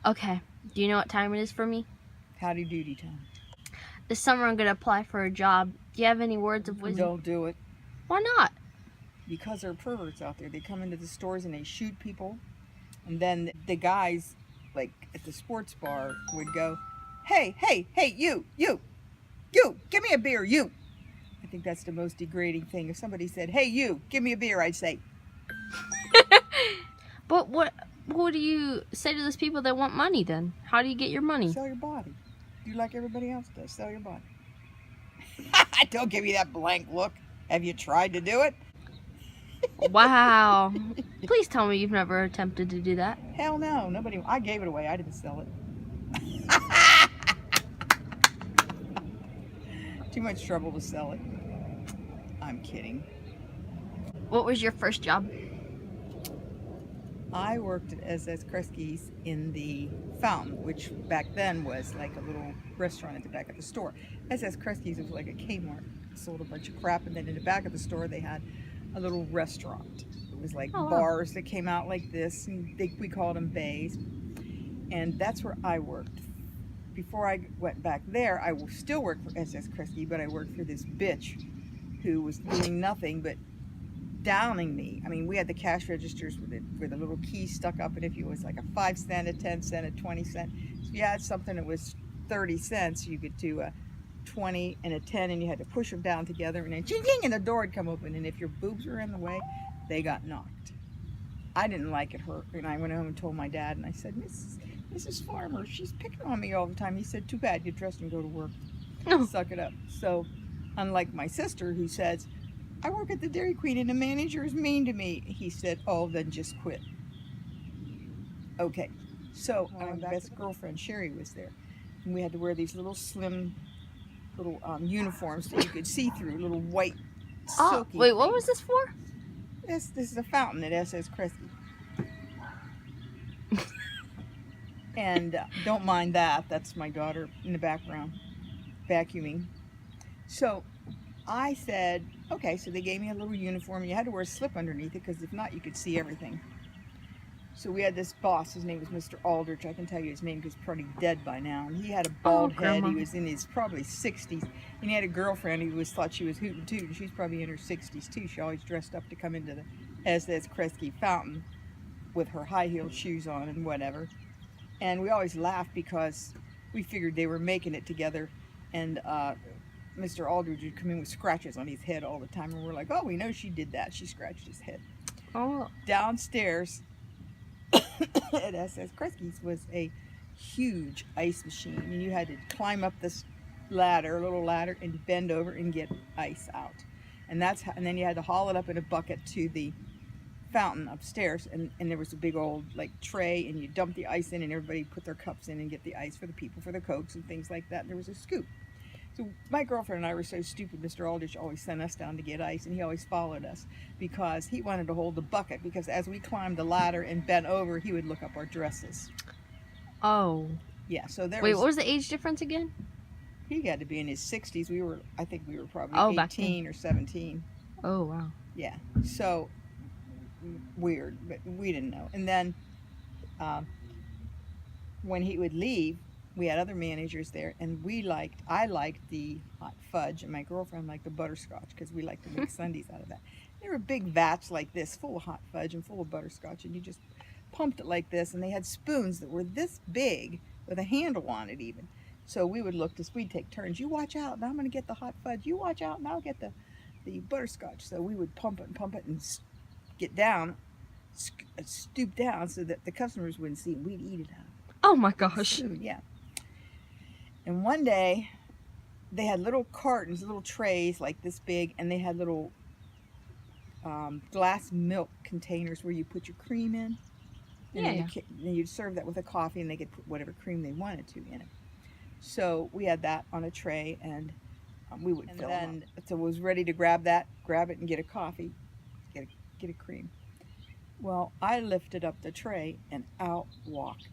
Okay, do you know what time it is for me? Howdy doody time. This summer I'm going to apply for a job. Do you have any words of wisdom? Don't do it. Why not? Because there are perverts out there. They come into the stores and they shoot people. And then the guys, like at the sports bar, would go, hey, you, give me a beer, you. I think that's the most degrading thing. If somebody said, hey, you, give me a beer, I'd say. But what do you say to those people that want money then? How do you get your money? Sell your body. Do like everybody else does. Sell your body. Don't give me that blank look. Have you tried to do it? Wow. Please tell me you've never attempted to do that. Hell no. Nobody. I gave it away. I didn't sell it. Too much trouble to sell it. I'm kidding. What was your first job? I worked at SS Kresge's in the Fountain, which back then was like a little restaurant at the back of the store. SS Kresge's was like a Kmart. It sold a bunch of crap, and then in the back of the store they had a little restaurant. It was like bars that came out like this, and we called them bays. And that's where I worked. Before I went back there, I still worked for SS Kresge, but I worked for this bitch who was doing nothing but downing me. I mean, we had the cash registers with the little key stuck up, and if it was like a 5 cent, a 10 cent, a 20 cent, so if you had something that was 30 cents, you could do a 20 and a 10, and you had to push them down together, and then ching ching, and the door would come open, and if your boobs were in the way, they got knocked. I didn't like it hurt, and I went home and told my dad, and I said, Mrs. Farmer, she's picking on me all the time. He said, too bad, get dressed and go to work. Suck it up. So, unlike my sister who says, I work at the Dairy Queen and the manager is mean to me, he said, oh, then just quit. Okay, so my best girlfriend, Sherry, was there. And we had to wear these little slim little uniforms that you could see through, little white silky wait, what was this for? This is a fountain at SS Kresge. And don't mind that. That's my daughter in the background, vacuuming. So I said, okay, so they gave me a little uniform. You had to wear a slip underneath it because if not, you could see everything. So we had this boss. His name was Mr. Aldrich. I can tell you his name because he's probably dead by now. And he had a bald head. He was in his probably 60s. And he had a girlfriend who thought she was hootin' tootin'. She's probably in her 60s too. She always dressed up to come into the SS Kresge Fountain with her high-heeled shoes on and whatever. And we always laughed because we figured they were making it together. And Mr. Aldridge would come in with scratches on his head all the time. And we're like, oh, we know she did that. She scratched his head. Oh. Downstairs at SS Kresge's was a huge ice machine. And you had to climb up this ladder, a little ladder, and bend over and get ice out. And then you had to haul it up in a bucket to the fountain upstairs, and there was a big old like tray, and you dump the ice in, and everybody put their cups in and get the ice for the people for the Cokes and things like that. And there was a scoop. So my girlfriend and I were so stupid. Mr. Aldrich always sent us down to get ice, and he always followed us because he wanted to hold the bucket, because as we climbed the ladder and bent over, he would look up our dresses. Oh. Yeah, so there Wait, what was the age difference again? He had to be in his 60s. I think we were probably 18 or 17. Oh, wow. Yeah, so weird, but we didn't know. And then when he would leave, we had other managers there, and I liked the hot fudge, and my girlfriend liked the butterscotch because we like to make sundaes out of that. They were big vats like this, full of hot fudge and full of butterscotch, and you just pumped it like this, and they had spoons that were this big with a handle on it even. So we would we'd take turns. You watch out, and I'm going to get the hot fudge. You watch out, and I'll get the butterscotch. So we would pump it, and get down, stoop down so that the customers wouldn't see it. We'd eat it out. Oh my gosh. Food, yeah. And one day, they had little cartons, little trays like this big, and they had little glass milk containers where you put your cream in. And then you'd serve that with a coffee, and they could put whatever cream they wanted to in it. So we had that on a tray, and we would fill them up. So I was ready to grab it and get a coffee, get a cream. Well, I lifted up the tray, and out walked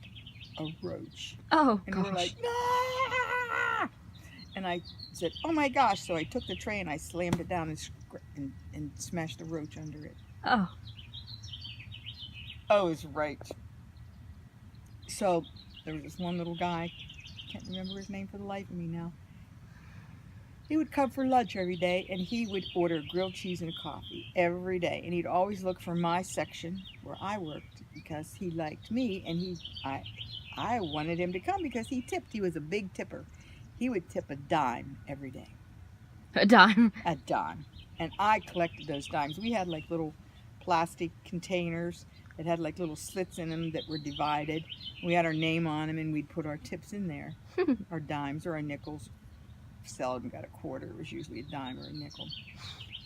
a roach. Oh, and gosh. we're like, nah! And I said, oh my gosh. So I took the tray and I slammed it down and smashed the roach under it. Oh. I was right. So there was this one little guy, can't remember his name for the life of me now. He would come for lunch every day, and he would order grilled cheese and coffee every day. And he'd always look for my section where I worked because he liked me, and I wanted him to come because he tipped. He was a big tipper. He would tip a dime every day. A dime. A dime. And I collected those dimes. We had like little plastic containers that had like little slits in them that were divided. We had our name on them, and we'd put our tips in there, our dimes or our nickels. Seldom got a quarter. It was usually a dime or a nickel.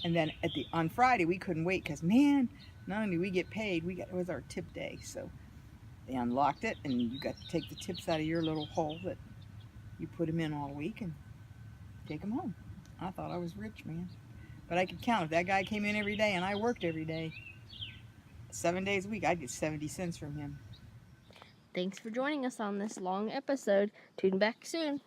And then on Friday we couldn't wait because, man, not only did we get paid, it was our tip day. So they unlocked it, and you got to take the tips out of your little hole that you put them in all week and take them home. I thought I was rich, man. But I could count. If that guy came in every day and I worked every day, 7 days a week, I'd get 70 cents from him. Thanks for joining us on this long episode. Tune back soon.